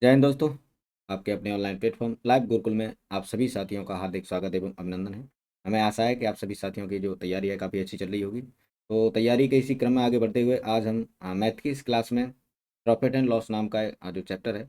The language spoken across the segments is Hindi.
जय हिंद दोस्तों। आपके अपने ऑनलाइन प्लेटफॉर्म लाइव गुरुकुल में आप सभी साथियों का हार्दिक स्वागत एवं अभिनंदन है। हमें आशा है कि आप सभी साथियों की जो तैयारी है काफ़ी अच्छी चल रही होगी। तो तैयारी के इसी क्रम में आगे बढ़ते हुए आज हम मैथ की इस क्लास में प्रॉफिट एंड लॉस नाम का जो चैप्टर है,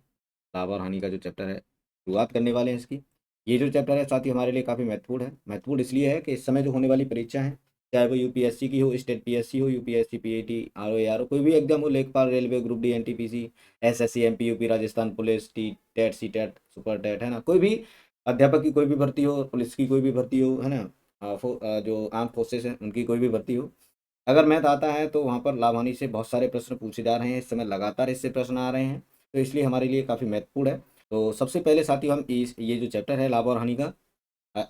लाभ और हानि का जो चैप्टर है, शुरुआत करने वाले हैं इसकी। ये जो चैप्टर है साथी हमारे लिए काफ़ी महत्वपूर्ण है। महत्वपूर्ण इसलिए है कि इस समय जो होने वाली परीक्षा है, चाहे वो यूपीएससी की हो, स्टेट पीएससी हो, यूपीएससी पीएटी, आरओ कोई भी एग्जाम हो, लेखपाल, railway, group D, NTPC, SSC, MP, UP, Rajasthan police, T TET, C TET, super TET, है ना, कोई भी अध्यापक की कोई भी भर्ती हो, पुलिस की कोई भी भर्ती हो, है ना, जो आर्म फोर्सेस हैं उनकी कोई भी भर्ती हो, अगर मैथ आता है तो वहाँ पर लाभ हानि से बहुत सारे प्रश्न पूछे जा रहे हैं। इस समय लगातार इससे प्रश्न आ रहे हैं, तो इसलिए हमारे लिए काफ़ी महत्वपूर्ण है। तो सबसे पहले साथी हम ये जो चैप्टर है लाभ और हानि का,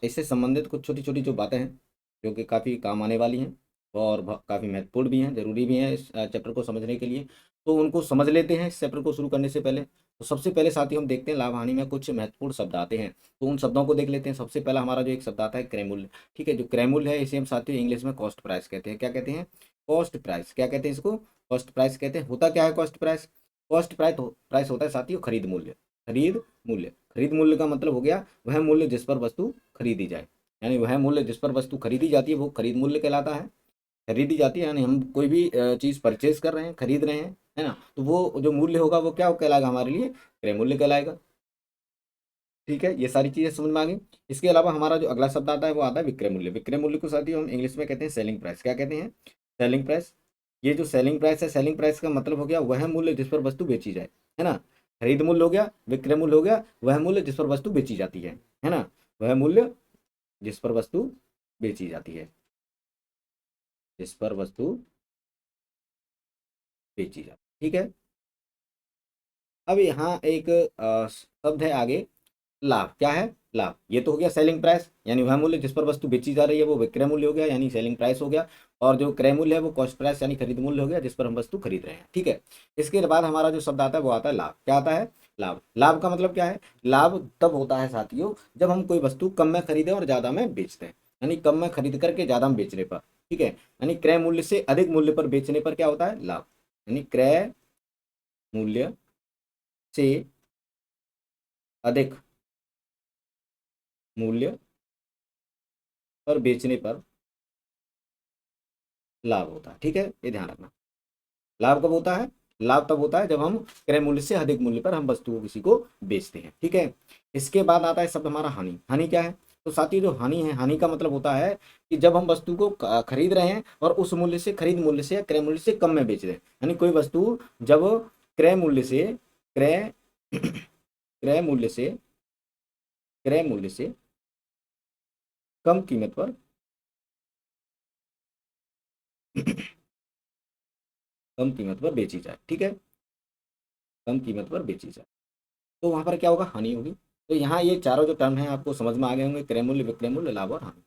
इससे संबंधित कुछ छोटी छोटी जो बातें हैं जो कि काफ़ी काम आने वाली हैं और काफ़ी महत्वपूर्ण भी हैं, ज़रूरी भी हैं इस चैप्टर को समझने के लिए। तो उनको समझ लेते हैं इस चैप्टर को शुरू करने से पहले। तो सबसे पहले साथी हम देखते हैं लाभ हानि में कुछ महत्वपूर्ण शब्द आते हैं, तो उन शब्दों को देख लेते हैं। सबसे पहला हमारा जो एक शब्द आता है क्रय मूल्य। ठीक है, जो क्रय मूल्य है इसे हम साथियों इंग्लिश में कॉस्ट प्राइस कहते हैं। क्या कहते हैं? Cost price. क्या कहते हैं इसको? कॉस्ट प्राइस कहते हैं। होता क्या है कॉस्ट प्राइस? कॉस्ट प्राइस होता है साथियों खरीद मूल्य। खरीद मूल्य, खरीद मूल्य का मतलब हो गया वह मूल्य जिस पर वस्तु खरीदी जाए, यानी वह मूल्य जिस पर वस्तु खरीदी जाती है वो खरीद मूल्य कहलाता है। खरीदी जाती है यानी हम कोई भी चीज़ परचेज कर रहे हैं, खरीद रहे हैं, है ना, तो वो जो मूल्य होगा वो क्या कहलाएगा हमारे लिए? क्रय मूल्य कहलाएगा। ठीक है, ये सारी चीज़ें समझ में आ गई। इसके अलावा हमारा जो अगला शब्द आता है वो आता है विक्रय मूल्य। विक्रय मूल्य को साथियों हम इंग्लिश में कहते हैं सेलिंग प्राइस। क्या कहते हैं? Selling price. ये जो सेलिंग प्राइस है, सेलिंग प्राइस का मतलब हो गया वह मूल्य जिस पर वस्तु बेची जाए, है ना। खरीद मूल्य हो गया, विक्रय मूल्य हो गया वह मूल्य जिस पर वस्तु बेची जाती है ना, वह मूल्य जिस पर वस्तु बेची जाती है, जिस पर वस्तु बेची जाती है। ठीक है। अब यहाँ एक शब्द है आगे, लाभ। क्या है? लाभ। ये तो हो गया सेलिंग प्राइस, यानी वह मूल्य जिस पर वस्तु बेची जा रही है वो विक्रय मूल्य हो गया, यानी सेलिंग प्राइस हो गया। और जो क्रय मूल्य है वो कॉस्ट प्राइस यानी खरीद मूल्य हो गया जिस पर हम वस्तु खरीद रहे हैं। ठीक है। इसके बाद हमारा जो शब्द आता है वो आता है लाभ। क्या आता है? लाभ। लाभ का मतलब क्या है? लाभ तब होता है साथियों जब हम कोई वस्तु कम में खरीदें और ज्यादा में बेचते हैं, यानी कम में खरीद करके ज्यादा में बेचने पर। ठीक है, यानी क्रय मूल्य से अधिक मूल्य पर बेचने पर क्या होता है? लाभ। यानी क्रय मूल्य से अधिक मूल्य पर बेचने पर लाभ होता है। ठीक है, ये ध्यान रखना। लाभ कब होता है? लाभ तब होता है जब हम क्रय मूल्य से अधिक मूल्य पर हम वस्तु को किसी को बेचते हैं। ठीक है। इसके बाद आता है शब्द हमारा हानि। हानि क्या है? तो साथ ही जो हानि है, हानि का मतलब होता है कि जब हम वस्तु को खरीद रहे हैं और उस मूल्य से, खरीद मूल्य से या क्रय मूल्य से कम में बेच रहे हैं, यानी कोई वस्तु जब क्रय मूल्य से, क्रय क्रय मूल्य से, क्रय मूल्य से कम कीमत पर कम कीमत पर बेची जाए। ठीक है, कम कीमत पर बेची जाए तो वहां पर क्या होगा? हानि होगी। तो यहाँ ये चारों जो टर्म हैं आपको समझ में आ गए होंगे, क्रय मूल्य, विक्रय मूल्य, लाभ और हानि।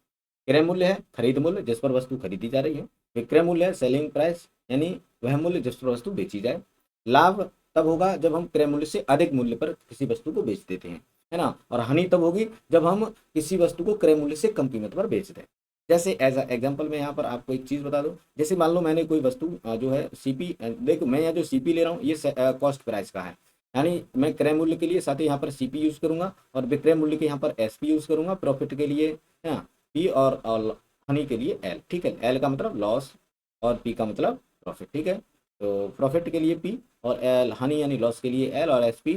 क्रय मूल्य है खरीद मूल्य जिस पर वस्तु खरीदी जा रही है। विक्रय मूल्य है सेलिंग प्राइस, यानी वह मूल्य जिस पर वस्तु बेची जाए। लाभ तब होगा जब हम क्रय मूल्य से अधिक मूल्य पर किसी वस्तु को बेच देते हैं, है ना। और हानि तब होगी जब हम किसी वस्तु को क्रय मूल्य से कम कीमत पर बेच दें। जैसे एज एग्जाम्पल मैं यहाँ पर आपको एक चीज बता दूं, जैसे मान लो मैंने कोई वस्तु जो है सीपी, देखो मैं यहाँ जो सीपी ले रहा हूँ ये कॉस्ट प्राइस का है, यानी मैं क्रय मूल्य के लिए साथ ही यहाँ पर सीपी यूज करूंगा और विक्रय मूल्य के यहाँ पर एसपी यूज करूंगा, प्रॉफिट के लिए है ना पी, और हानि के लिए एल। ठीक है, एल का मतलब लॉस और पी का मतलब प्रॉफिट। ठीक है, तो प्रॉफिट के लिए पी और एल, हानि यानी लॉस के लिए एल, और एसपी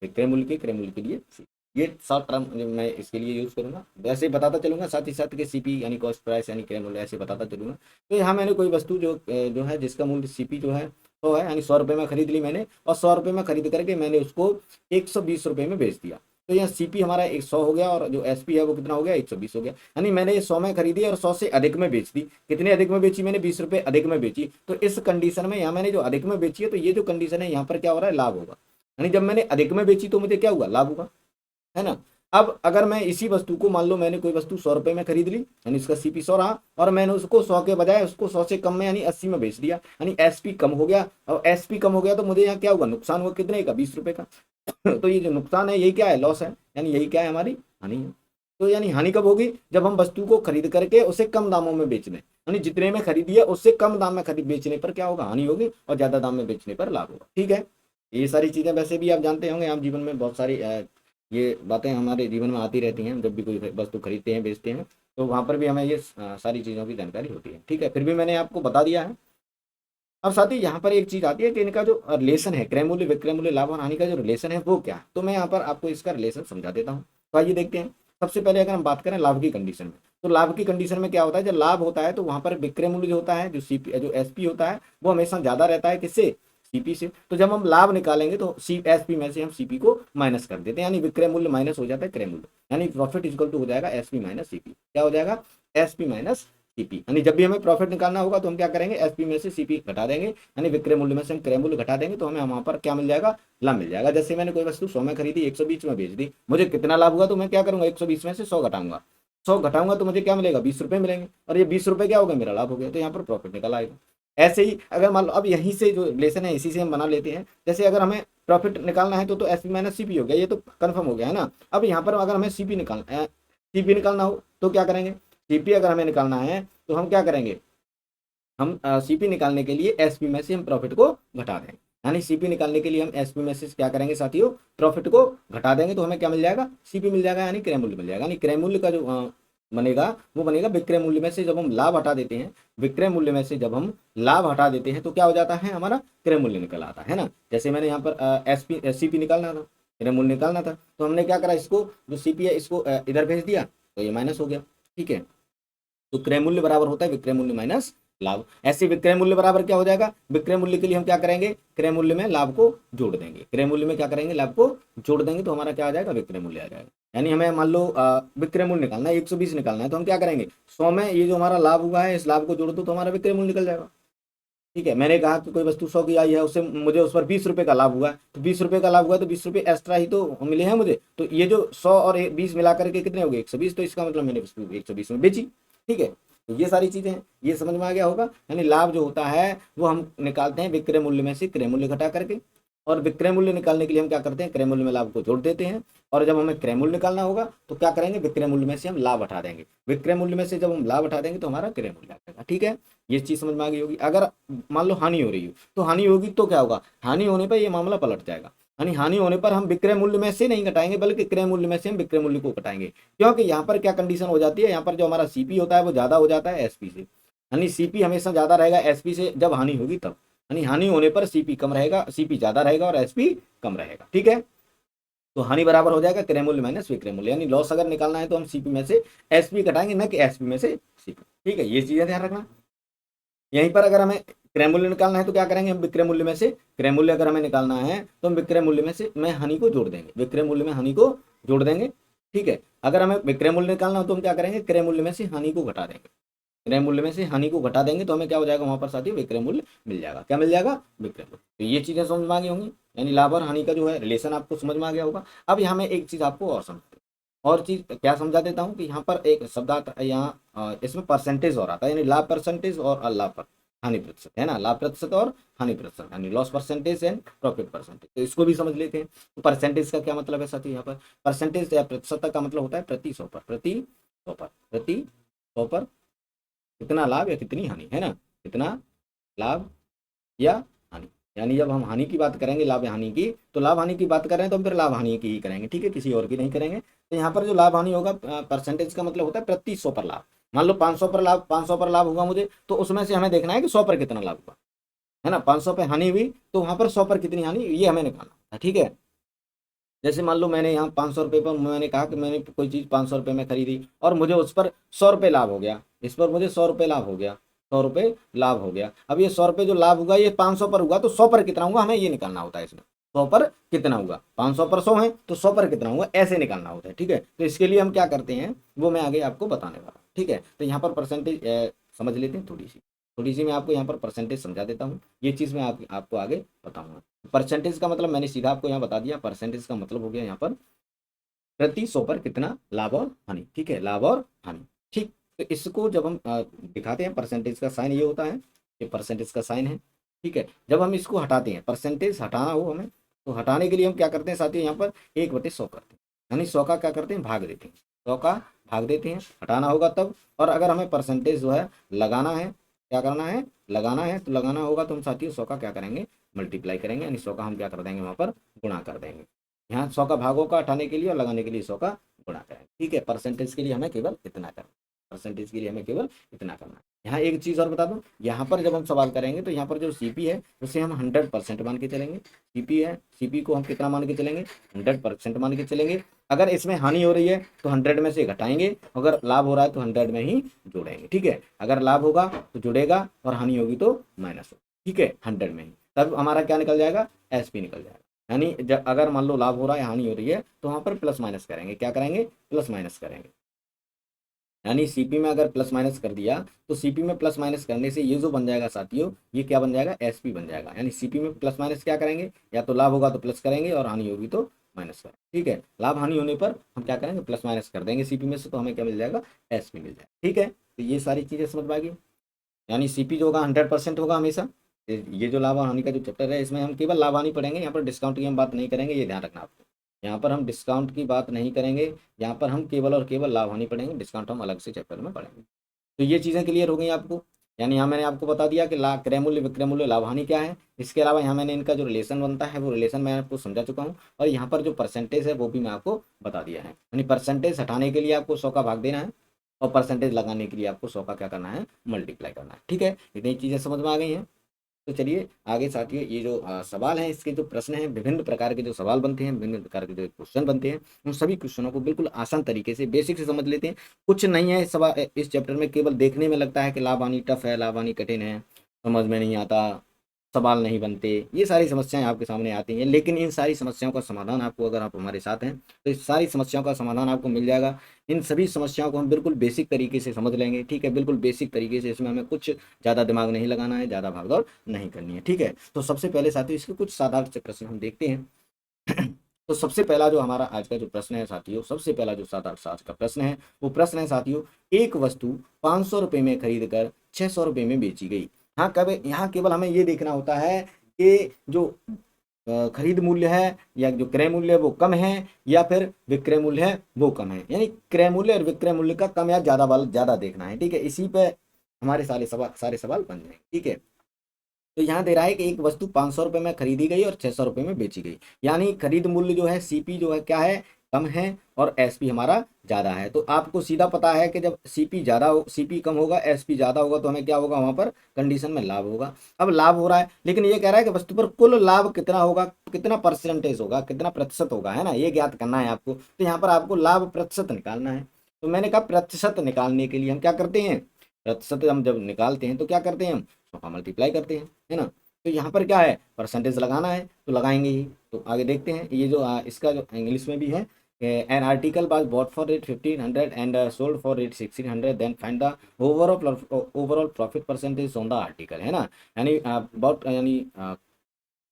विक्रय मूल्य के, क्रय मूल्य के लिए सी। ये शॉर्ट टर्म मैं इसके लिए यूज करूंगा, वैसे बताता चलूंगा साथ ही साथ के सीपी यानी कॉस्ट प्राइस यानी क्रय मूल्य ऐसे बताता चलूंगा। तो यहाँ मैंने कोई वस्तु जो है जिसका मूल्य सीपी जो है तो है, यानी 100 रुपये में खरीद ली मैंने, और 100 रुपये में खरीद करके मैंने उसको 120 रुपये में बेच दिया। तो यहाँ सीपी हमारा 100 हो गया और जो एसपी है वो कितना हो गया? 120 हो गया। यानी मैंने ये 100 में खरीदी और 100 से अधिक में बेच दी। कितने अधिक में बेची मैंने? 20 रुपये अधिक में बेची। तो इस कंडीशन में यहाँ मैंने जो अधिक में बेची है, तो ये जो कंडीशन है यहाँ पर क्या हो रहा है? लाभ होगा। यानी जब मैंने अधिक में बेची तो मुझे क्या हुआ? लाभ हुआ, है ना। अब अगर मैं इसी वस्तु को, मान लो मैंने कोई वस्तु 100 रुपये में खरीद ली, यानी इसका सीपी 100 रहा, और मैंने उसको 100 के बजाय उसको 100 से कम में यानी 80 में बेच दिया, यानी एसपी कम हो गया। और एसपी कम हो गया तो मुझे यहाँ क्या होगा? नुकसान हुआ। कितने का? 20 रुपये का। तो ये जो नुकसान है यही क्या है? लॉस है, यानी यही क्या है? हमारी हानि है। तो यानी हानि कब होगी? जब हम वस्तु को खरीद करके उसे कम दामों में बेच दें, यानी जितने में खरीदी है उससे कम दाम में खरीद बेचने पर क्या होगा? हानि होगी, और ज्यादा दाम में बेचने पर लाभ होगा। ठीक है, ये सारी चीज़ें वैसे भी आप जानते होंगे, आम जीवन में बहुत सारी ये बातें हमारे जीवन में आती रहती हैं। जब भी कोई वस्तु खरीदते हैं बेचते हैं तो वहाँ पर भी हमें ये सारी चीज़ों की जानकारी होती है। ठीक है, फिर भी मैंने आपको बता दिया है। अब साथ ही यहाँ पर एक चीज आती है कि इनका जो रिलेशन है, क्रय मूल्य विक्रय मूल्य लाभ और हानि का जो रिलेशन है वो क्या है, तो मैं यहाँ पर आपको इसका रिलेशन समझा देता हूँ। तो आइए देखते हैं। सबसे पहले अगर हम बात करें लाभ की कंडीशन में, तो लाभ की कंडीशन में क्या होता है, जब लाभ होता है तो वहां पर विक्रय मूल्य जो होता है, जो सीपी जो एसपी होता है वो हमेशा ज्यादा रहता है किससे, सीपी से। तो जब हम लाभ निकालेंगे तो सी एसपी में से हम सीपी को माइनस कर देते हैं, यानी विक्रय मूल्य माइनस हो जाता है क्रय मूल्य, यानी प्रॉफिट इक्वल टू हो जाएगा एसपी माइनस सीपी। क्या हो जाएगा, एसपी माइनस सीपी। यानी जब भी हमें प्रॉफिट निकालना होगा तो हम क्या करेंगे, एसपी में से सीपी घटा देंगे, यानी विक्रय मूल्य में से हम क्रय मूल्य घटा देंगे, तो हमें वहां पर क्या मिल जाएगा, लाभ मिल जाएगा। जैसे मैंने कोई वस्तु 100 में खरीदी, 120 में बेच दी, मुझे कितना लाभ हुआ, तो मैं क्या करूंगा, 120 में से 100 घटाऊंगा, 100 घटाऊंगा तो मुझे क्या मिलेगा, 20 रुपए मिलेंगे, और ये 20 रुपए क्या हो गया, मेरा लाभ हो गया, तो यहाँ पर प्रॉफिट निकल आएगा। ऐसे ही अगर मान लो, अब यहीं से जो रिलेशन है इसी से हम बना लेते हैं। जैसे अगर हमें प्रॉफिट निकालना है तो एसपी माइनस सीपी हो गया, ये तो कंफर्म हो गया है ना। अब यहाँ पर अगर हमें सीपी निकालना हो तो क्या करेंगे, सीपी अगर हमें निकालना है तो हम क्या करेंगे, हम सीपी निकालने के लिए एसपी में से हम प्रॉफिट को घटा देंगे, यानी सीपी निकालने के लिए हम एसपी में से क्या करेंगे साथियों, प्रॉफिट को घटा देंगे, तो हमें क्या मिल जाएगा, सीपी मिल जाएगा, यानी क्रय मूल्य मिल जाएगा। यानी क्रय मूल्य का जो बनेगा वो बनेगा विक्रय मूल्य में से जब हम लाभ हटा देते हैं, विक्रय मूल्य में से जब हम लाभ हटा देते हैं तो क्या हो जाता है, हमारा क्रय मूल्य निकल आता है ना। जैसे मैंने यहाँ पर एसपी सीपी निकालना था, क्रय मूल्य निकालना था, तो हमने क्या करा, इसको जो सीपी है इसको इधर भेज दिया, तो ये माइनस हो गया। ठीक है, तो क्रय मूल्य बराबर होता है विक्रय मूल्य माइनस लाभ। ऐसे विक्रय मूल्य बराबर क्या हो जाएगा, विक्रय मूल्य के लिए हम क्या करेंगे, क्रय मूल्य में लाभ को जोड़ देंगे, क्रय मूल्य में क्या करेंगे, लाभ को जोड़ देंगे, तो हमारा क्या आ जाएगा, विक्रय मूल्य आ जाएगा। यानी हमें मान लो विक्रय मूल्य निकालना है, 120 निकालना है, तो हम क्या करेंगे, 100 में ये जो हमारा लाभ हुआ है इस लाभ को जोड़ दो तो हमारा विक्रय मूल्य निकल जाएगा। ठीक है, मैंने कहा कि कोई वस्तु 100 की आई है, उससे मुझे उस पर 20 रुपए का लाभ हुआ है, तो 20 रुपए का लाभ हुआ तो 20 रुपए एक्स्ट्रा ही तो मिले हैं मुझे, तो ये जो 100 और 20 मिलाकर के कितने हो गए, 120, तो इसका मतलब मैंने वस्तु 120 में बेची। ठीक है, तो ये सारी चीजें हैं, ये समझ में आ गया होगा। यानी लाभ जो होता है वो हम निकालते हैं विक्रय मूल्य में से क्रय मूल्य घटा करके, और विक्रय मूल्य निकालने के लिए हम क्या करते हैं, क्रय मूल्य में लाभ को जोड़ देते हैं, और जब हमें क्रय मूल्य निकालना होगा तो क्या करेंगे, विक्रय मूल्य में से हम लाभ हटा देंगे, विक्रय मूल्य में से जब हम लाभ हटा देंगे तो हमारा क्रय मूल्य आ जाएगा। ठीक है, ये चीज समझ में आ गई होगी। अगर मान लो हानि हो रही हो, तो हानि होगी तो क्या होगा, हानि होने पर ये मामला पलट जाएगा, यानी हानि होने पर हम विक्रय मूल्य में से नहीं घटाएंगे बल्कि क्रय मूल्य में से हम विक्रय मूल्य को घटाएंगे, क्योंकि यहाँ पर क्या कंडीशन हो जाती है, यहाँ पर जो हमारा सीपी होता है वो ज्यादा हो जाता है एसपी से, यानी सीपी हमेशा ज्यादा रहेगा एसपी से जब हानि होगी तब, यानी हानि होने पर सीपी कम रहेगा, सीपी ज्यादा रहेगा और एसपी कम रहेगा। ठीक है, तो हानि बराबर हो जाएगा क्रय मूल्य माइनस विक्रय मूल्य, यानी लॉस अगर निकालना है तो हम सीपी में से एसपी घटाएंगे, न कि एसपी में से सीपी। ठीक है, ये चीजें ध्यान रखना। यहीं पर अगर हमें क्रय मूल्य निकालना है तो क्या करेंगे, हम विक्रय मूल्य में से क्रय मूल्य अगर हमें निकालना है तो हम विक्रय मूल्य में से में हानि को जोड़ देंगे, विक्रय मूल्य में हानि को जोड़ देंगे। ठीक है, अगर हमें विक्रय मूल्य निकालना हो तो हम क्या करेंगे, क्रय मूल्य में से हानि को घटा देंगे, क्रय मूल्य में से हानि को घटा देंगे तो हमें क्या हो जाएगा, वहां पर साथ ही विक्रय मूल्य मिल जाएगा। क्या मिल जाएगा, विक्रय मूल्य। तो ये चीजें समझ में आ गई होंगी, यानी लाभ और हानि का जो है रिलेशन आपको समझ में आ गया होगा। अब यहाँ में एक चीज आपको और समझ, और चीज क्या समझा देता हूँ कि यहाँ पर एक शब्द आता है, यहाँ इसमें परसेंटेज और आता है, यानी लाभ परसेंटेज और अलाभ पर हानि प्रतिशत, है ना, लाभ प्रतिशत और हानि प्रतिशत, यानी loss percentage and profit percentage, तो इसको भी समझ लेते हैं। तो परसेंटेज का क्या मतलब है साथी, यहाँ पर परसेंटेज या प्रतिशत का मतलब होता है प्रति 100 पर, प्रति 100 पर, प्रति 100 पर कितना लाभ या कितनी हानि, है ना, कितना लाभ या हानि। यानी जब हम हानि की बात करेंगे, लाभ हानि की, तो लाभ हानि की बात कर रहे हैं तो हम फिर लाभ हानि की ही करेंगे, ठीक है, किसी और की नहीं करेंगे। तो यहाँ पर जो लाभ हानि होगा, परसेंटेज का मतलब होता है प्रति 100 पर लाभ। मान लो 500 पर लाभ, 500 पर लाभ हुआ मुझे, तो उसमें से हमें देखना है कि 100 पर कितना लाभ हुआ, है ना, 500 पे हानि हुई तो वहां पर 100 पर कितनी हानि, ये हमें निकालना है। ठीक है, जैसे मान लो मैंने यहाँ 500 रुपये पर, मैंने कहा कि मैंने कोई चीज 500 रुपये में खरीदी और मुझे उस पर 100 रुपये लाभ हो गया, इस पर मुझे 100 रुपये लाभ हो गया, 100 रुपये लाभ हो गया। अब ये 100 रुपये जो लाभ हुआ ये 500 पर हुआ, तो 100 पर कितना हुआ हमें ये निकालना होता है इसमें, 100 पर कितना हुआ, 500 पर 100 है तो 100 पर कितना हुआ ऐसे निकालना होता है। ठीक है, तो इसके लिए हम क्या करते हैं वो मैं आगे आपको बताने वाला हूँ। ठीक है, तो यहाँ पर परसेंटेज समझ लेते हैं, थोड़ी सी मैं आपको यहाँ पर परसेंटेज समझा देता हूँ, ये चीज़ मैं आपको आगे बताऊंगा। परसेंटेज का मतलब मैंने सीधा आपको यहाँ बता दिया, परसेंटेज का मतलब हो गया यहाँ पर प्रति 100 पर कितना लाभ और हानि। ठीक है, लाभ और हानि। ठीक, तो इसको जब हम दिखाते हैं, परसेंटेज का साइन ये होता है, ये परसेंटेज का साइन है। ठीक है, जब हम इसको हटाते हैं, परसेंटेज हटाना हो हमें, तो हटाने के लिए हम क्या करते हैं साथियों, यहाँ पर 1/100 करते हैं, यानी 100 का क्या करते हैं, भाग देते हैं, 100 का भाग देते हैं, हटाना होगा तब। और अगर हमें परसेंटेज जो है लगाना है, क्या करना है, लगाना है। तो लगाना होगा तो हम साथियों 100 का क्या करेंगे, मल्टीप्लाई करेंगे, यानी 100 का हम क्या कर देंगे वहाँ पर गुणा कर देंगे। यहाँ 100 का भागों का हटाने के लिए और लगाने के लिए 100 का गुणा करेंगे। ठीक है, परसेंटेज के लिए हमें केवल इतना करना, परसेंटेज के लिए हमें केवल इतना करना है। यहाँ एक चीज़ और बता दूं, यहाँ पर जब हम सवाल करेंगे तो यहाँ पर जो सीपी है उसे हम 100% मान के चलेंगे। सीपी है, सीपी को हम कितना मान के चलेंगे, 100% मान के चलेंगे। अगर इसमें हानि हो रही है तो 100 में से घटाएंगे, अगर लाभ हो रहा है तो 100 में ही जोड़ेंगे। ठीक है, अगर लाभ होगा तो जुड़ेगा और हानि होगी तो माइनस होगा। ठीक है, 100 में ही, तब हमारा क्या निकल जाएगा, एसपी निकल जाएगा। यानी जब अगर मान लो लाभ हो रहा है हानि हो रही है तो वहाँ पर प्लस माइनस करेंगे, क्या करेंगे, प्लस माइनस करेंगे। यानी सीपी में अगर प्लस माइनस कर दिया तो सीपी में प्लस माइनस करने से ये जो बन जाएगा साथियों, ये क्या बन जाएगा, एसपी बन जाएगा। यानी सीपी में प्लस माइनस क्या करेंगे, या तो लाभ होगा तो प्लस करेंगे और हानि होगी तो माइनस करेंगे। ठीक है, लाभ हानि होने पर हम क्या करेंगे, प्लस माइनस कर देंगे सीपी में से, तो हमें क्या मिल जाएगा, एसपी मिल जाएगा। ठीक है, तो ये सारी चीजें समझ में आ गई। यानी सीपी जो होगा 100% होगा हमेशा। ये जो लाभ और हानि का जो चैप्टर है इसमें हम केवल लाभ हानि पढ़ेंगे, यहाँ पर डिस्काउंट की हम बात नहीं करेंगे, ये ध्यान रखना आपको। यहाँ पर हम डिस्काउंट की बात नहीं करेंगे, यहाँ पर हम केवल और केवल लाभ हानि पढ़ेंगे, डिस्काउंट हम अलग से चैप्टर में पढ़ेंगे। तो ये चीज़ें क्लियर हो गई आपको। यानी यहाँ मैंने आपको बता दिया कि क्रय मूल्य विक्रय मूल्य लाभ हानि क्या है। इसके अलावा यहाँ मैंने इनका जो रिलेशन बनता है वो रिलेशन मैं आपको समझा चुका हूँ, और यहाँ पर जो परसेंटेज है वो भी मैं आपको बता दिया है। यानी परसेंटेज हटाने के लिए आपको 100 का भाग देना है और परसेंटेज लगाने के लिए आपको 100 का क्या करना है, मल्टीप्लाई करना है। ठीक है, इतनी चीज़ें समझ में आ गई हैं। तो चलिए आगे साथियों, ये जो सवाल हैं, इसके जो प्रश्न हैं, विभिन्न प्रकार के जो सवाल बनते हैं, विभिन्न प्रकार के जो क्वेश्चन बनते हैं, उन सभी क्वेश्चनों को बिल्कुल आसान तरीके से बेसिक से समझ लेते हैं। कुछ नहीं है इस सवाल, इस चैप्टर में केवल देखने में लगता है कि लाभ हानि टफ है, लाभ हानि कठिन है, समझ में नहीं आता, सवाल नहीं बनते, ये सारी समस्याएं आपके सामने आती हैं। लेकिन इन सारी समस्याओं का समाधान आपको, अगर आप हमारे साथ हैं तो इस सारी समस्याओं का समाधान आपको मिल जाएगा। इन सभी समस्याओं को हम बिल्कुल बेसिक तरीके से समझ लेंगे। ठीक है, बिल्कुल बेसिक तरीके से, इसमें हमें कुछ ज़्यादा दिमाग नहीं लगाना है, ज़्यादा भागदौड़ नहीं करनी है। ठीक है, तो सबसे पहले साथियों इसके कुछ साधारण से प्रश्न हम देखते हैं। तो सबसे पहला जो हमारा आज का जो प्रश्न है साथियों, सबसे पहला जो साधारण आज का प्रश्न है वो प्रश्न है साथियों, एक वस्तु 500 रुपये में खरीद कर 600 रुपये में बेची गई। हाँ, कब यहाँ केवल हमें ये देखना होता है कि जो खरीद मूल्य है या जो क्रय मूल्य है वो कम है या फिर विक्रय मूल्य है वो कम है। यानी क्रय मूल्य और विक्रय मूल्य का कम या ज्यादा वाला ज्यादा देखना है। ठीक है, इसी पे हमारे सारे सवाल बन जाएंगे। ठीक है, तो यहाँ दे रहा है कि एक वस्तु 500 रुपये में खरीदी गई और 600 रुपये में बेची गई। यानी खरीद मूल्य जो है सीपी जो है क्या है, कम है, और एसपी हमारा ज़्यादा है। तो आपको सीधा पता है कि जब सीपी ज़्यादा हो, सीपी कम होगा, एसपी ज़्यादा होगा, तो हमें क्या होगा, वहाँ पर कंडीशन में लाभ होगा। अब लाभ हो रहा है, लेकिन ये कह रहा है कि वस्तु पर कुल लाभ कितना होगा, कितना परसेंटेज होगा, कितना प्रतिशत होगा, है ना, ये ज्ञात करना है आपको। तो यहाँ पर आपको लाभ प्रतिशत निकालना है। तो मैंने कहा प्रतिशत निकालने के लिए हम क्या करते हैं, प्रतिशत हम जब निकालते हैं तो क्या करते हैं, हम 100 का मल्टीप्लाई करते हैं, है ना। तो यहाँ पर क्या है, परसेंटेज लगाना है तो लगाएंगे ही। तो आगे देखते हैं, ये जो इसका जो इंग्लिश में भी है, an article was bought for rate 1500 and sold for rate 1600, then find the overall profit percentage on the article, है ना। यानी बॉट यानी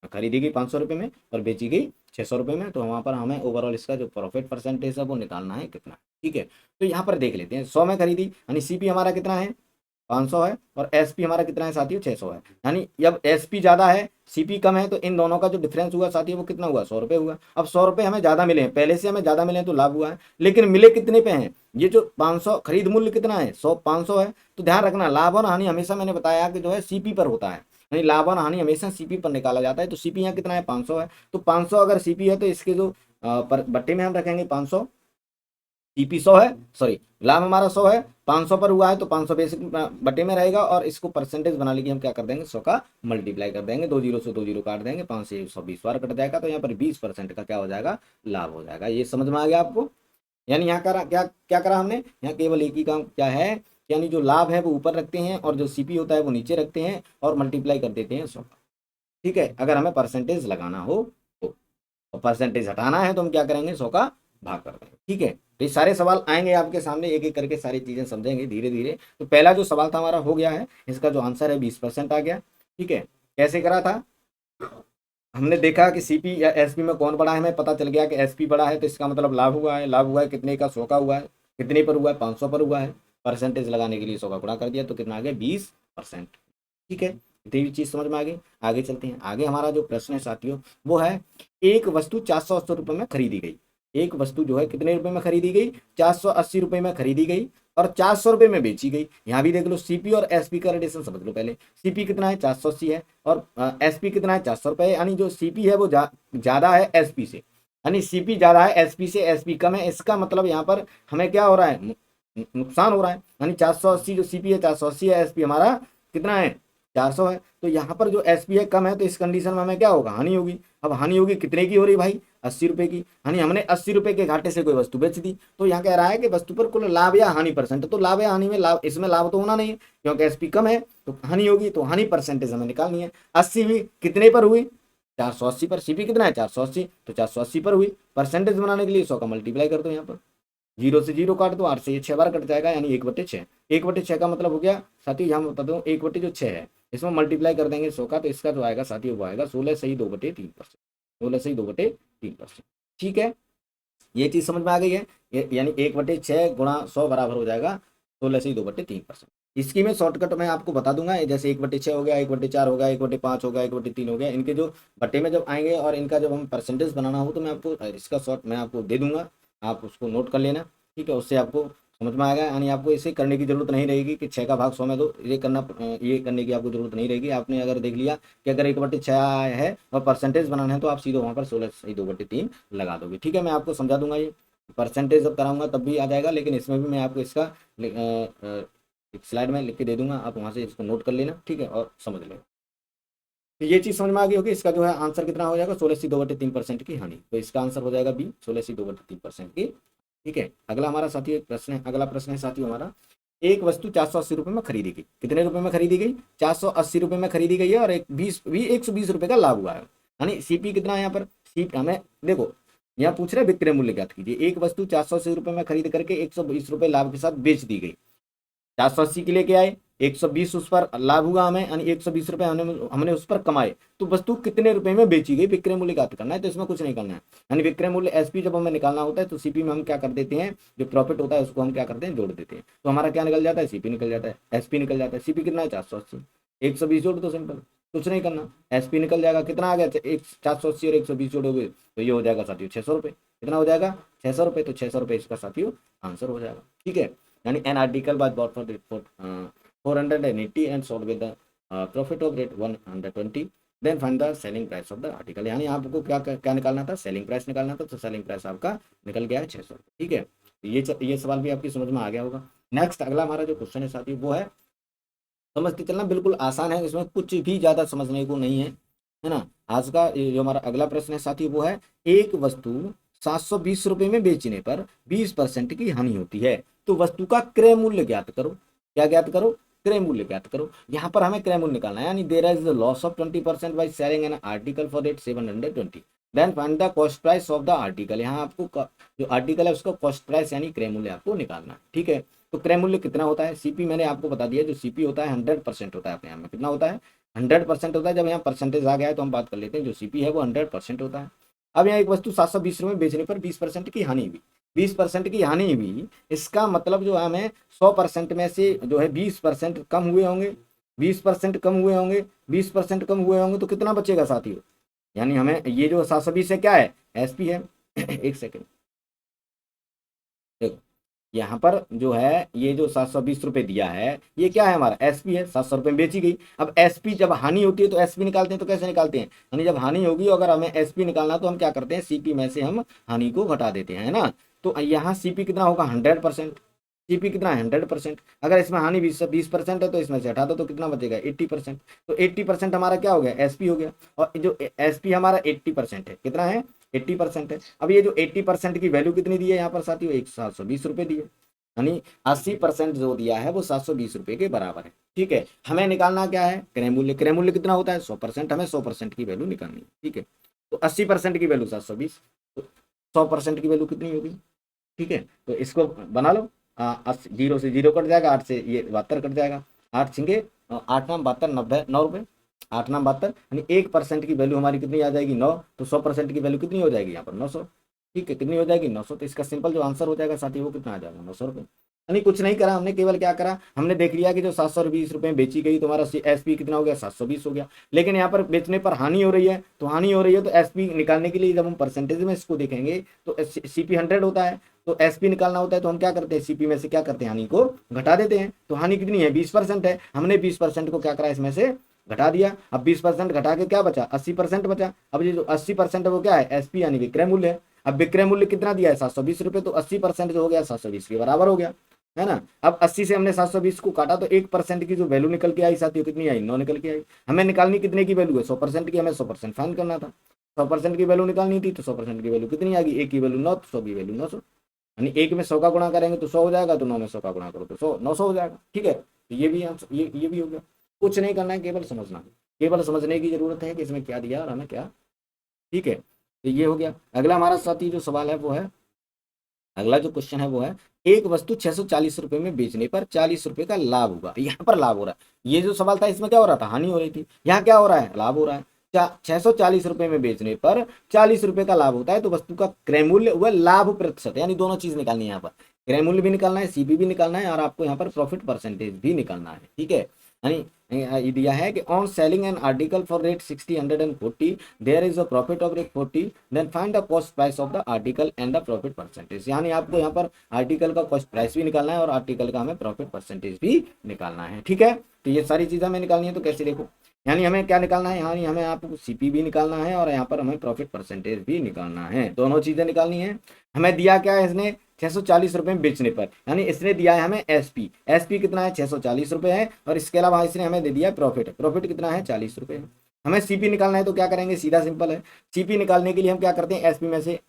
खरीदी गई 500 रुपये में और बेची गई 600 रुपये में, तो वहाँ पर हमें ओवरऑल इसका जो प्रॉफिट परसेंटेज है वो निकालना है कितना। ठीक है, तो यहाँ पर देख लेते हैं, 100 में खरीदी यानी सीपी हमारा कितना है, 500 है, और एसपी हमारा कितना है साथियों, 600 है। यानी जब एसपी ज़्यादा है सीपी कम है तो इन दोनों का जो डिफरेंस हुआ साथियों वो कितना हुआ, 100 रुपये हुआ। अब 100 रुपये हमें ज़्यादा मिले हैं, पहले से हमें ज़्यादा मिले हैं तो लाभ हुआ है, लेकिन मिले कितने पे हैं, ये जो 500 खरीद मूल्य कितना है, 500 है। तो ध्यान रखना, लाभ और हानि हमेशा मैंने बताया कि जो है सीपी पर होता है, यानी लाभ और हानि हमेशा सीपी पर निकाला जाता है। तो सीपी यहाँ कितना है, 500 है। तो 500 अगर सीपी है तो इसके जो बट्टे में हम रखेंगे 500, सीपी 100 है, सॉरी लाभ हमारा 100 है, 500 पर हुआ है तो 500 बेसिक बटे में रहेगा, और इसको परसेंटेज बनाने के लिए हम क्या कर देंगे, 100 का मल्टीप्लाई कर देंगे, 2 जीरो से 2 जीरो काट देंगे, 5 से 120 बार कट जाएगा, तो यहाँ पर 20% का क्या हो जाएगा, लाभ हो जाएगा। ये समझ में आ गया आपको। यानी यहाँ करा क्या क्या करा हमने, यहाँ केवल एक ही काम क्या है, यानी जो लाभ है वो ऊपर रखते हैं और जो सीपी होता है वो नीचे रखते हैं और मल्टीप्लाई कर देते हैं 100 का। ठीक है, अगर हमें परसेंटेज लगाना हो तो, और परसेंटेज हटाना है तो हम क्या करेंगे, 100 का भाग कर देंगे। ठीक है, तो ये सारे सवाल आएंगे आपके सामने, एक एक करके सारी चीजें समझेंगे धीरे धीरे। तो पहला जो सवाल था हमारा हो गया है, इसका जो आंसर है 20% आ गया। ठीक है, कैसे करा था, हमने देखा कि सीपी या एसपी में कौन बड़ा है, हमें पता चल गया कि एसपी बड़ा है, तो इसका मतलब लाभ हुआ है। लाभ हुआ है कितने का, 100 का हुआ है। कितने पर हुआ है, 500 पर हुआ है। परसेंटेज लगाने के लिए 100 का गुणा कर दिया तो कितना आ गया, 20%। ठीक है, इतनी भी चीज समझ में आ गई। आगे चलते हैं, आगे हमारा जो प्रश्न है साथियों वो है, एक वस्तु 480 रुपये में खरीदी गई। एक वस्तु जो है कितने रुपए में खरीदी गई, 480 रुपये में खरीदी गई। और 400 रुपये में बेची गई। यहाँ भी देख लो सीपी और एसपी का रिलेशन समझ लो पहले। सीपी कितना है 480 है और एसपी कितना है 400 रुपये, यानी जो सीपी है वो ज़्यादा है एसपी से, यानी सीपी ज़्यादा है एसपी से, एसपी कम है। इसका मतलब यहाँ पर हमें क्या हो रहा है, नुकसान हो रहा है। यानी 480 जो सीपी है 480 है, एसपी हमारा कितना है 400 है। तो यहाँ पर जो एसपी है कम है, तो इस कंडीशन में हमें क्या होगा, हानि होगी। अब हानि होगी कितने की हो रही भाई, 80 रुपये की। यानी हमने 80 रुपये के घाटे से कोई वस्तु बेच दी। तो यहाँ कह रहा है कि वस्तु पर कुल लाभ या हानि परसेंट, तो लाभ या हानि में लाभ, इसमें लाभ तो होना नहीं है क्योंकि एसपी कम है, तो हानि होगी। तो हानि परसेंटेज हमें निकालनी है। 80 भी कितने पर हुई, 480 पर। सीपी कितना है 480, तो 480 पर हुई। परसेंटेज बनाने के लिए 100 का मल्टीप्लाई कर दो, यहाँ पर 0 से 0 काट दो, 8 से ये 6 बार कट जाएगा, यानी 1/6। 1/6 का मतलब हो गया साथियों, यहाँ बता दो 1/6 है, इसमें मल्टीप्लाई कर देंगे 100 का, तो इसका जो आएगा साथियों वो आएगा 16 सही 2/3%। 16 सही 2/3%। ठीक है, ये चीज समझ में आ गई है। यानी 1/6 गुणा 100 बराबर हो जाएगा 16 सही 2/3%। इसकी मैं शॉर्टकट में आपको बता दूंगा, जैसे 1/6 हो गया, 1/4 हो गया, 1/5 हो गया, 1/3 हो गया। इनके जो बट्टे में जब आएंगे और इनका जब हम परसेंटेज बनाना हो, तो मैं आपको इसका शॉर्ट मैं आपको दे दूंगा, आप उसको नोट कर लेना। ठीक है, उससे आपको समझ में आएगा। यानी आपको इसे करने की जरूरत नहीं रहेगी कि 6 का भाग 100 में दो, ये करने की आपको जरूरत नहीं रहेगी। आपने अगर देख लिया कि अगर 1/6 है और परसेंटेज बनाना है, तो आप सीधे वहाँ पर 16 सही 2/3 लगा दोगे। ठीक है, मैं आपको समझा दूंगा। ये परसेंटेज जब कराऊंगा तब भी आ जाएगा, लेकिन इसमें भी मैं आपको इसका एक स्लाइड में लिख के दे दूंगा, आप वहाँ से इसको नोट कर लेना। ठीक है, और समझ लेना। तो ये चीज़ समझ में आ गई होगी। इसका जो है आंसर कितना हो जाएगा, 16 सी 2/3% की हानि। तो इसका आंसर हो जाएगा बी, 16 सी 2/3% की। ठीक है, अगला हमारा साथी एक प्रश्न है, अगला प्रश्न है साथियों हमारा, एक वस्तु 480 रुपये में खरीदी गई। कितने रुपए में खरीदी गई, 480 रुपये में खरीदी गई है, और 120 रुपये का लाभ हुआ है। यानी सीपी कितना है यहाँ पर, सीपी हमें देखो यहाँ पूछ रहे विक्रय मूल्य ज्ञात कीजिए। एक वस्तु 480 रुपये में खरीद करके 120 रुपये लाभ के साथ बेच दी गई। 480 के लेके आए, 120 उस पर लाभ हुआ हमें, यानी 120 रुपये हमने उस पर कमाए। तो वस्तु कितने रुपए में बेची गई, विक्रय मूल्य ज्ञात करना है। तो इसमें कुछ नहीं करना है, यानी विक्रय मूल्य एसपी जब हमें निकालना होता है, तो सीपी में हम क्या कर देते हैं, जो प्रॉफिट होता है उसको हम क्या करते हैं, जोड़ देते हैं। तो हमारा क्या निकल जाता है, सीपी निकल जाता है, एसपी निकल जाता है। सीपी कितना है 480, 120 जोड़ दो, सिंपल, कुछ नहीं करना। एसपी निकल जाएगा, कितना आ गया, 480 और 120 जोड़ोगे तो ये हो जाएगा साथियों 600 रुपये। कितना हो जाएगा 600 रुपये। तो 600 रुपये इसका साथियों आंसर हो जाएगा। ठीक है, यानी an article was bought for 480 and sold with the profit of rate 120, then find the selling price of the article। यानी आपको क्या निकालना था, सेलिंग प्राइस निकालना था। तो सेलिंग प्राइस आपका निकल गया है 600। ठीक है, ये सवाल भी आपकी समझ में आ गया होगा। नेक्स्ट अगला हमारा जो क्वेश्चन है साथी वो है, समझ के चलना, बिल्कुल आसान है, इसमें कुछ भी ज्यादा समझने को नहीं है ना। आज का जो हमारा अगला प्रश्न है साथी वो है, एक वस्तु 720 रुपये में बेचने पर 20% की हानि होती है, तो वस्तु का क्रय मूल्य ज्ञात करो। क्या ज्ञात करो, क्रय मूल्य ज्ञात करो। यहाँ पर हमें क्रय मूल्य निकालना है, यानी there is the loss of 20% by selling an article for rate 720, then find the cost price of the article. यहाँ आपको जो आर्टिकल है उसका कॉस्ट प्राइस यानी क्रय मूल्य आपको निकालना है। ठीक है, तो क्रय मूल्य कितना होता है, सीपी मैंने आपको बता दिया, जो सीपी होता है 100% होता है अपने यहाँ में। कितना होता है, 100% होता है। जब यहाँ परसेंटेज आ गया है तो हम बात कर लेते हैं, जो सीपी है वो 100% होता है। अब यहाँ एक वस्तु 720 रुपये में बेचने पर 20% की हानि हुई, 20% की हानि हुई। इसका मतलब जो है हमें 100% में से जो है 20% कम हुए होंगे, 20% कम हुए होंगे, 20% कम हुए होंगे, तो कितना बचेगा साथियों। यानी हमें ये जो 720 है क्या है, एसपी है। एक सेकेंड देखो, यहाँ पर जो है ये जो 720 रुपये दिया है, ये क्या है हमारा एसपी है, 700 रुपये में बेची गई। अब एसपी जब हानि होती है तो एसपी निकालते हैं, तो कैसे निकालते हैं, यानी जब हानि होगी अगर हमें एसपी निकालना तो हम क्या करते हैं, सीपी में से हम हानि को घटा देते हैं, है ना। तो यहाँ सीपी कितना होगा 100%, सीपी कितना है 100%। अगर इसमें हानि 20% है तो इसमें से हटा दो तो कितना बचेगा 80%। तो 80% हमारा क्या हो गया, एसपी हो गया। और जो एसपी हमारा 80% है, कितना है 80% है। अब ये जो 80% की वैल्यू कितनी दी है यहाँ पर साथियों, 720 रुपये दी है, यानी 80% जो दिया है वो 720 रुपये के बराबर है। ठीक है, हमें निकालना क्या है, क्रय मूल्य। क्रय मूल्य कितना होता है 100%, हमें 100% की वैल्यू निकालनी है। ठीक है, तो 80% की वैल्यू 720, तो 100% की वैल्यू कितनी होगी। ठीक है, तो इसको बना लो, 0 से 0 कट जाएगा, 8 से ये 72 कट जाएगा, 8 छिंगे 8 नाम 72, 90 9 रुपये, 8 नाम 72, यानी 1% की वैल्यू हमारी कितनी आ जाएगी 9। तो 100% की वैल्यू कितनी हो जाएगी यहाँ पर 900। ठीक है, कितनी हो जाएगी 900। तो इसका सिंपल जो आंसर हो जाएगा साथी वो कितना आ जाएगा 900 रुपये। यानी कुछ नहीं करा हमने, केवल क्या करा, हमने देख लिया कि जो 720 रुपये में बेची गई तो हमारा एसपी कितना हो गया 720 हो गया। लेकिन यहाँ पर बेचने पर हानि हो रही है, तो हानि हो रही है तो एसपी निकालने के लिए जब हम परसेंटेज में इसको देखेंगे तो सीपी 100 होता है, तो एसपी निकालना होता है तो हम क्या करते हैं, सीपी में से क्या करते हैं, हानि को घटा देते हैं। तो हानि कितनी है, 20% है, हमने 20% को क्या करा, इसमें से घटा दिया। अब 20% घटा के क्या बचा, 80% बचा। अब ये जो 80% है वो क्या है, एसपी यानी विक्रय मूल्य है। अब विक्रय मूल्य कितना दिया है, 720 रुपये, तो 80% जो हो गया 720 के बराबर हो गया, है ना। अब 80 से हमने 720 को काटा तो 1% की जो वैल्यू निकल के आई साथियों, कितनी आई, 9 निकल के आई। हमें निकालनी कितने की वैल्यू है, 100% की, हमें 100% फाइंड करना था। 100% की वैल्यू निकालनी थी, तो 100% की वैल्यू कितनी आ गई, एक की वैल्यू 9, तो 100 की वैल्यू 900। यानी एक में 100 का गुणा करेंगे तो 100 हो जाएगा, तो 9 में 100 का गुणा करो तो 100 900 हो जाएगा। ठीक है, तो ये भी ये भी हो गया। कुछ नहीं करना है, केवल समझना, केवल समझने की जरूरत है कि इसमें क्या दिया और हमें क्या। ठीक है, तो ये हो गया। अगला हमारा साथी जो सवाल है वो है, अगला जो क्वेश्चन है वो है, एक वस्तु 640 रुपए में बेचने पर 40 रुपए का लाभ होगा। यहाँ पर लाभ हो रहा है, ये जो सवाल था इसमें क्या हो रहा था, हानि हो रही थी। यहाँ क्या हो रहा है, लाभ हो रहा है। 640 रुपए में बेचने पर 40 रुपए का लाभ होता है, तो वस्तु का क्रय मूल्य व लाभ प्रतिशत, यानी दोनों चीज निकालनी है। यहाँ पर क्रय मूल्य भी निकालना है, सीपी भी निकालना है, और आपको यहाँ पर प्रॉफिट परसेंटेज भी निकालना है। ठीक है, यानी ये दिया है कि on selling an article for rate 60, 140 there is a profit of rate 40, then find the cost price of the article and the profit percentage. यानी आपको यहाँ पर आर्टिकल का कॉस्ट प्राइस भी निकालना है और आर्टिकल का हमें प्रॉफिट परसेंटेज भी निकालना है। ठीक है, तो ये सारी चीजें हमें निकालनी है। तो कैसे देखो, यानी हमें क्या निकालना है, यानी हमें आपको सीपी भी निकालना है और यहाँ पर हमें प्रॉफिट परसेंटेज भी निकालना है, दोनों चीजें निकालनी है। हमें दिया क्या है इसने, 640 रुपए में बेचने पर, यानी इसने दिया है हमें एसपी, एसपी कितना है, 640 रुपए है, और इसके अलावा इसने हमें दे दिया है प्रॉफिट, प्रॉफिट कितना है, 40 रुपए है। हमें सीपी निकालना है, तो क्या करेंगे, सीधा सिंपल है। सीपी निकालने के लिए हम क्या करते हैं, एसपी में से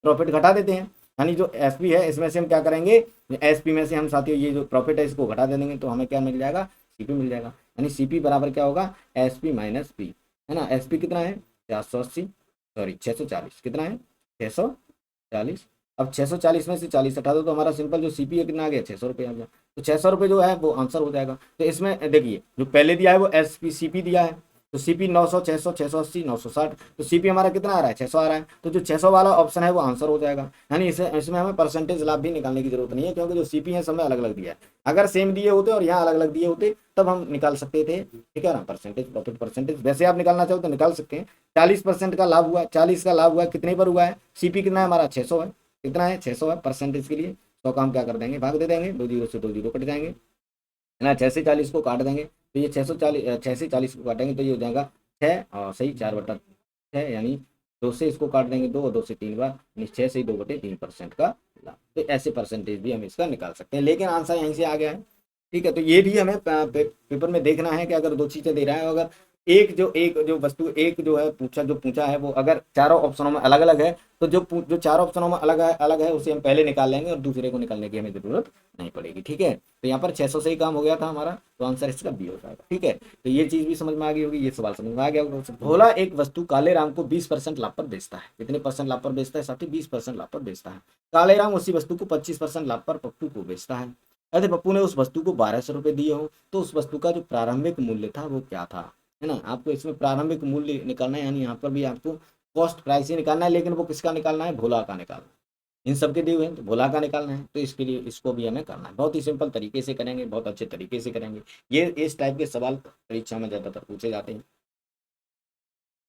प्रॉफिट घटा देते हैं। यानी जो एसपी है इसमें से हम क्या करेंगे, एसपी में से हम साथियों ये जो प्रॉफिट है इसको घटा दे देंगे, तो हमें क्या मिल जाएगा, सीपी मिल जाएगा। यानी सीपी बराबर क्या होगा, एसपी माइनस पी, है ना। एसपी कितना है, 480, सॉरी 640, कितना है, 640। अब 640 में से 40 हटा दो तो हमारा सिंपल जो सीपी है कितना आ गया, 600 रुपये आ गया। तो 600 रुपये जो है वो आंसर हो जाएगा। तो इसमें देखिए जो पहले दिया है वो एस पी सीपी दिया है, तो सीपी 900, 600, 680, 960, तो सीपी हमारा कितना आ रहा है, 600 आ रहा है। तो जो 600 वाला ऑप्शन है वो आंसर हो जाएगा। यानी इसमें हमें परसेंटेज लाभ भी निकालने की जरूरत नहीं है, क्योंकि जो सीपी है समय अलग अलग दिया है। अगर सेम दिए होते और यहाँ अलग अलग दिए होते तब हम निकाल सकते थे। ठीक है ना, परसेंटेज, प्रॉफिट परसेंटेज वैसे आप निकालना चाहो तो निकाल सकते हैं। 40% का लाभ हुआ, 40 का लाभ हुआ, कितने पर हुआ है, सीपी कितना है हमारा, 600 है। कितना है, 600 है। परसेंटेज के लिए 100 का हम क्या कर देंगे, भाग दे देंगे, 2 जीरो से 2 जीरो कट जाएंगे, है ना। 6 से 40 को काट देंगे तो ये 640, 6 से 40 को काटेंगे तो ये हो जाएगा 6 और सही 4/6, यानी 2 से इसको काट देंगे 2 और 2 से 3 बार, यानी 6 से 2/3% का लाभ। तो ऐसे परसेंटेज भी हम इसका निकाल सकते हैं, लेकिन आंसर यहीं से आ गया है। ठीक है, तो ये भी हमें पेपर में देखना है कि अगर दो चीजें दे रहा है, अगर एक जो वस्तु एक जो है जो पूछा है वो अगर चारों ऑप्शनों में अलग अलग है, तो जो चारों ऑप्शनों में अलग है उसे हम पहले निकाल लेंगे और दूसरे को निकालने की हमें जरूरत नहीं पड़ेगी। ठीक है, तो यहाँ पर 600 से ही काम हो गया था हमारा, तो आंसर इसका बी हो जाएगा। ठीक है, तो ये चीज भी समझ में आ गई होगी, ये सवाल समझ में आ गया होगा। भोला एक वस्तु काले राम को 20% लाभ पर बेचता है। कितने परसेंट लाभ पर बेचता है साथी, 20% लाभ पर बेचता है। काले राम उसी वस्तु को 25% लाभ पर पप्पू को बेचता है। यदि पप्पू ने उस वस्तु को 1200 रुपये दिए हो तो उस वस्तु का जो प्रारंभिक मूल्य था वो क्या था, है ना। आपको इसमें प्रारंभिक मूल्य निकालना है, यानी यहाँ पर भी आपको कॉस्ट प्राइस ही निकालना है, लेकिन वो किसका निकालना है, भोला का निकालना है। इन सबके दिए हुए हैं तो भोला का निकालना है, तो इसके लिए इसको भी हमें करना है। बहुत ही सिंपल तरीके से करेंगे, बहुत अच्छे तरीके से करेंगे। ये इस टाइप के सवाल परीक्षा में ज्यादातर पूछे जाते हैं।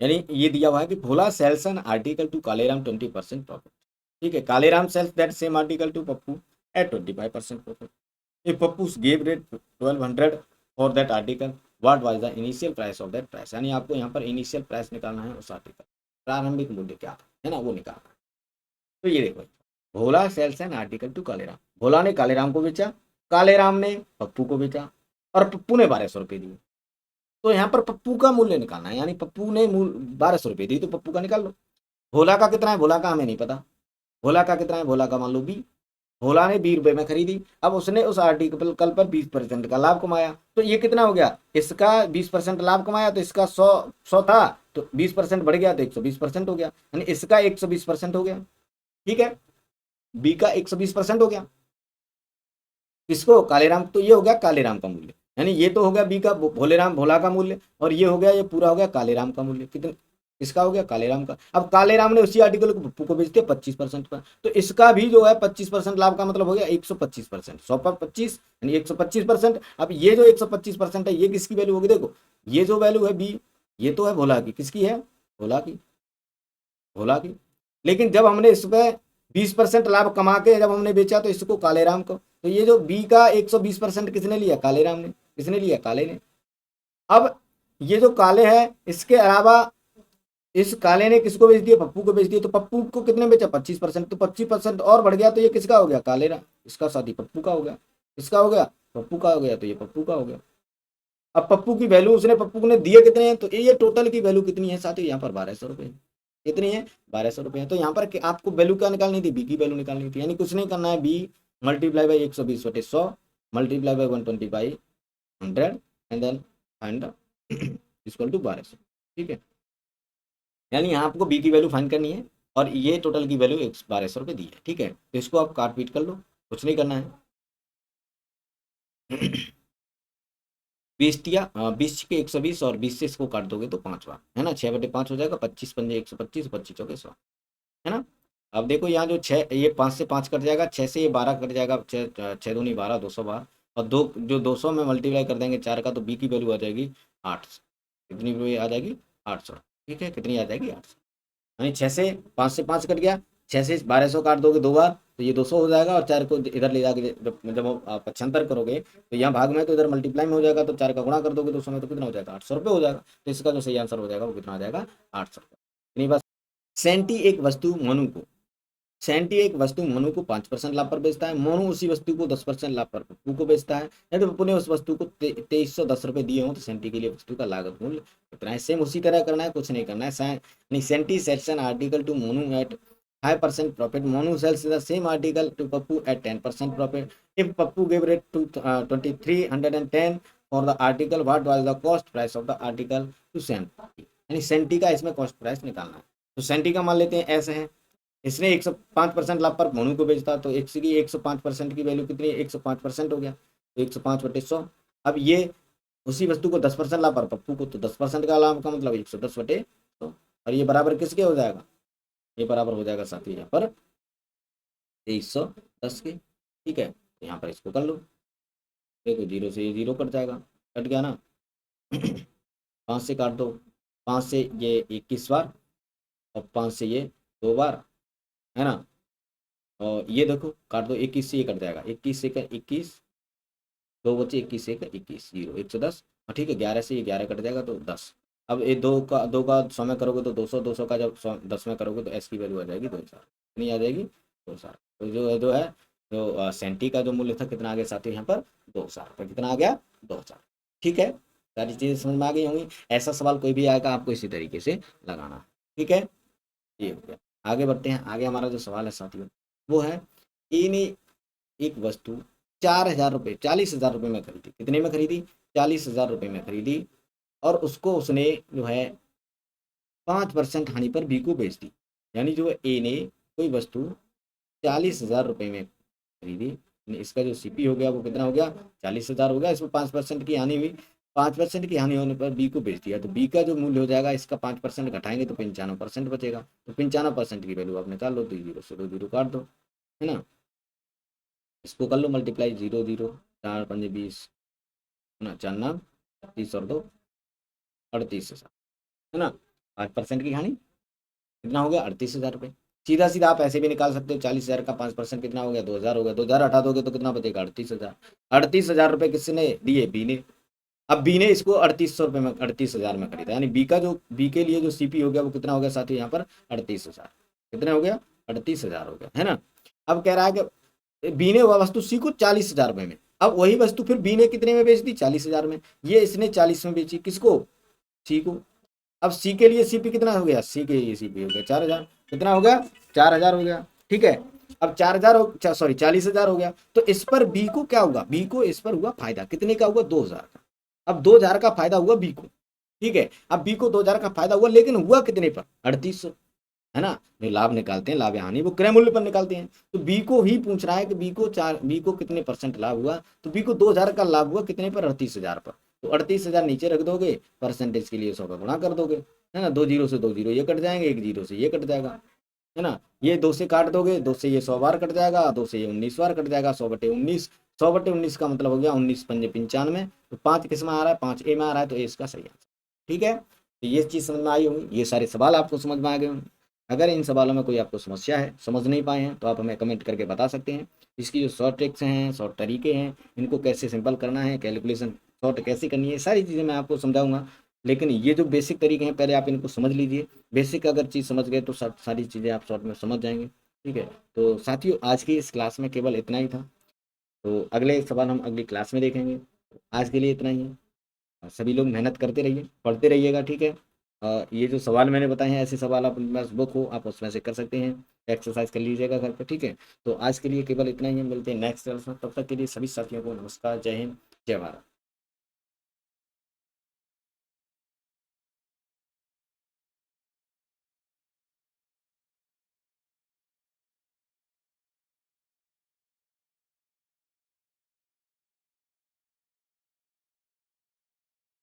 यानी ये दिया हुआ है कि Bhola sells an article to Kaleram 20% profit. ठीक है, Kaleram sells that same article to Pappu at 25% profit. If Pappu gave rate 1200 for that article, what was the initial price of that price? यानी आपको यहाँ पर इनिशियल प्राइस निकालना है उस आर्टिकल, प्रारंभिक मूल्य क्या था, है ना, वो निकालना है। तो ये देखो, Bhola sells an article to Kaleram, Bhola ने कालेराम को बेचा, कालेराम ने पप्पू को बेचा, और पप्पू ने 1200 रुपये दिए। तो यहाँ पर पप्पू का मूल्य निकालना है, यानी पप्पू ने 1200 रुपये दी तो पप्पू का निकाल लो। भोला का कितना है, भोला का हमें नहीं पता, भोला का कितना है, भोला का मान लो बी। भोला ने 20 रुपए में खरीदी, अब उसने उस आर्टिकल कल पर 20% का लाभ कमाया, तो ये कितना हो गया, इसका 20% लाभ कमाया, तो इसका 100 था, तो 20% बढ़ गया तो 120% हो गया, यानी इसका 120% हो गया। ठीक है, बी का 120% हो गया। किसको, कालेराम, तो ये हो गया कालेराम का मूल्य, यानी ये तो हो गया बी का भोला का मूल्य, और ये हो गया, ये पूरा हो गया कालेराम का मूल्य। कितने, इसका हो गया कालेराम का। अब कालेराम ने उसी आर्टिकल को पप्पू को बेच दिया 25% पर, तो इसका भी जो है 25% लाभ का मतलब हो गया 125%, 100 पर 25 यानी 125%। अब ये जो 125% है ये किसकी वैल्यू होगी, देखो ये जो वैल्यू है बी, ये तो है भोला की, किसकी है, भोला की, भोला की। लेकिन जब हमने इस पर 20% लाभ कमा के जब हमने बेचा तो इसको कालेराम को, तो ये जो बी का 120% किसने लिया? कालेराम ने। किसने लिया? काले ने। अब ये जो काले है, इसके अलावा इस काले ने किसको बेच दिया? पप्पू को बेच दिया। तो पप्पू को कितने बेचा? 25%। तो 25% और बढ़ गया, तो ये किसका हो गया? कालेराम। इसका साथी पप्पू का हो गया। किसका हो गया? पप्पू का हो गया। तो ये पप्पू का हो गया। अब पप्पू की वैल्यू उसने, पप्पू ने दिए कितने हैं? तो ये टोटल की वैल्यू कितनी है साथियों? यहाँ पर 1200 रुपये। कितनी है? 1200 रुपये है। तो यहाँ पर आपको वैल्यू क्या निकालनी थी? बी की वैल्यू निकालनी थी। यानी कुछ नहीं करना है, B multiply by 120/100 multiply by 120/100 and then find equal to 1200। ठीक है, यानी यहाँ आपको बी की वैल्यू फाइंड करनी है और ये टोटल की वैल्यू 1200 रुपये दी है। ठीक है, तो इसको आप काट पीट कर लो, कुछ नहीं करना है। 20 के 120 और 20 से इसको काट दोगे तो 5 बार है ना, 6/5 हो जाएगा। 25 पंजे 125, 25 चौके 100 है ना। अब देखो यहाँ जो 6, ये 5 से 5 कट जाएगा, 6 से ये 12 कट जाएगा, 6 दूनी 12, 200 बार, और दो जो 200 में मल्टीप्लाई कर देंगे 4 का, तो बी की वैल्यू आ जाएगी 800। कितनी वैल्यू आ जाएगी? 800। ठीक है, कितनी आ जाएगी? 800। यानी 6 से 5 से 5 कट गया, 6 से 1200 काट दोगे 2 बार तो ये 200 हो जाएगा, और 4 को इधर ले जाके जब आप पक्षांतर करोगे तो यहाँ भाग में तो इधर मल्टीप्लाई में हो जाएगा, तो 4 का गुणा कर दोगे 200 में, तो कितना हो जाएगा? 800 रुपये हो जाएगा। तो इसका जो सही आंसर हो जाएगा वो कितना आ जाएगा? 800 रुपये। इतनी बात। सेंटी एक वस्तु मनु को, सेंटी एक वस्तु मनु को 5% लाभ पर बेचता है, मोनू उसी वस्तु को 10% लाभ पर पप्पू को बेचता है। यदि पप्पू ने उस वस्तु को 2310 रुपये दिए हों तो सेंटी के लिए वस्तु का लागत मूल्य कितना है? सेम उसी तरह करना है, कुछ नहीं करना है। Senti sells an article to Monu at 5% profit, Monu sells the same article to Pappu at 10% profit. If Pappu give rate to 2310 for the article, what was the cost price of the article to Senti? यानी सेंटी का इसमें कॉस्ट प्राइस निकालना है। तो सेंटी का मान लेते हैं ऐसे है, इसने 105% लाभ पर मोनू को बेचता, तो एक की 105% की वैल्यू कितनी है? 105% हो गया, तो 105/100। अब ये उसी वस्तु को 10% लाभ पर पप्पू को, तो 10% का लाभ का मतलब 110/100, और ये बराबर किसके हो जाएगा? ये बराबर हो जाएगा साथी यहाँ पर 2310 के। ठीक है, तो यहाँ पर इसको कर लो, देखो 0 से ये 0 कट जाएगा, कट गया ना। 5 से काट दो, 5 से ये 21 बार और 5 से ये 2 बार है ना, और ये देखो काट दो, 21 से ये कट जाएगा, 21 से 21, 2 बचे, 21 से 21, 0, 110। और ठीक है, 11 से ये 11 कट जाएगा तो 10। अब ये 2 का 100 में करोगे तो 200, 200 का जब 10 में करोगे तो एस की वैल्यू आ जाएगी 2000। कितनी आ जाएगी? 2000। तो जो है तो सेंटी का जो मूल्य था कितना आ गया साथियों? यहाँ पर 2000 रुपये। कितना आ गया? 2000। ठीक है, सारी चीज़ें समझ में आ गई होंगी। ऐसा सवाल कोई भी आएगा आपको इसी तरीके से लगाना। ठीक है, ये हो गया। आगे बढ़ते हैं। आगे हमारा जो सवाल है साथियों वो है, ए ने एक वस्तु 4000 रुपये, 40,000 रुपये में खरीदी। कितने में खरीदी? 40,000 रुपये में खरीदी, और उसको उसने जो है 5% हानि पर बी को बेच दी। यानी जो ए ने कोई वस्तु 40,000 रुपये में खरीदी, इसका जो सीपी हो गया वो कितना हो गया? 40,000 हो गया। इसमें 5% की हानि हुई, 5% की हानि होने पर बी को बेच दिया, तो बी का जो मूल्य हो जाएगा इसका 5% घटाएंगे तो 95% बचेगा। तो 95% की वैल्यू आप निकाल लो, तो 0 से 2 0 काट दो, है ना। इसको कर लो मल्टीप्लाई, 0 0, 4 पंजे 20 है ना, 4 नाम 30 और 2 38,000 है ना। 5% की हानि कितना हो गया? 38,000 रुपये। सीधा सीधा आप ऐसे भी निकाल सकते हो, 40,000 का 5% कितना हो गया? 2,000 हो गया। 2,000 हटा दोगे तो कितना बचेगा? 38,000। 38,000 रुपये किसने दिए? बी ने। अब बी ने इसको 3800 रुपये में, 38,000 में खरीदा, यानी बी का जो, बी के लिए जो सीपी हो गया वो कितना हो गया साथियों? यहाँ पर 38,000। कितना हो गया? 38,000 हो गया, है ना। अब कह रहा है कि बी ने वह वस्तु सी को 40,000 रुपये में, अब वही वस्तु फिर बी ने कितने में बेच दी? 40,000 में। ये इसने 40 में बेची, किसको? सी को। अब सी के लिए सीपी कितना हो गया? सी के लिए सीपी हो गया 4,000। कितना हो गया? 4,000 हो गया। ठीक है, अब 4,000 सॉरी 40,000 हो गया, तो इस पर बी को क्या होगा? बी को इस पर हुआ फायदा, कितने का हुआ? 2,000 का। अब 2,000 का फायदा हुआ बी को। ठीक है, अब बी को 2,000 का फायदा हुआ, लेकिन हुआ कितने पर? 3800, है ना। जो लाभ निकालते हैं, लाभ हानि, वो क्रय मूल्य पर निकालते हैं। तो बी को ही पूछ रहा है कि बी को कितने % लाभ हुआ, तो बी को 2,000 का लाभ हुआ, कितने पर? 38,000 पर। तो 38,000 नीचे रख दोगे, परसेंटेज के लिए 100 का गुणा कर दोगे, है ना। 2 0 से 2 0 ये कट जाएंगे, 1 0 से ये कट जाएगा, है ना। ये 2 से काट दोगे, 2 से ये 100 बार कट जाएगा, 2 से ये 19 बार कट जाएगा। 100/19, 100/19 का मतलब हो गया 19 पंजे 95। तो 5 किस में आ रहा है? 5 ए में आ रहा है, तो ए इसका सही आंसर। ठीक है, तो ये चीज समझ में आई होंगी, ये सारे सवाल आपको समझ में आ गए होंगे। अगर इन सवालों में कोई आपको समस्या है, समझ नहीं पाए हैं, तो आप हमें कमेंट करके बता सकते हैं। इसकी जो शॉर्ट ट्रिक्स हैं, शॉर्ट तरीके हैं, इनको कैसे सिंपल करना है, कैलकुलेशन शॉर्ट कैसे करनी है, सारी चीज़ें मैं आपको समझाऊँगा। लेकिन ये जो बेसिक तरीके हैं, पहले आप इनको समझ लीजिए। बेसिक अगर चीज़ समझ गए तो सारी चीज़ें आप शॉर्ट में समझ जाएँगे, ठीक है? तो साथियों, आज की इस क्लास में केवल इतना ही था। तो अगले सवाल हम अगली क्लास में देखेंगे। आज के लिए इतना ही है। सभी लोग मेहनत करते रहिए, पढ़ते रहिएगा, ठीक है? ये जो सवाल मैंने बताए हैं, ऐसे सवाल आप अपने पास बुक हो, आप उसमें से कर सकते हैं। एक्सरसाइज कर लीजिएगा घर पे, ठीक है? तो आज के लिए केवल इतना ही है, मिलते हैं नेक्स्ट क्लास में। तब तक के लिए सभी साथियों को नमस्कार, जय हिंद, जय भारत।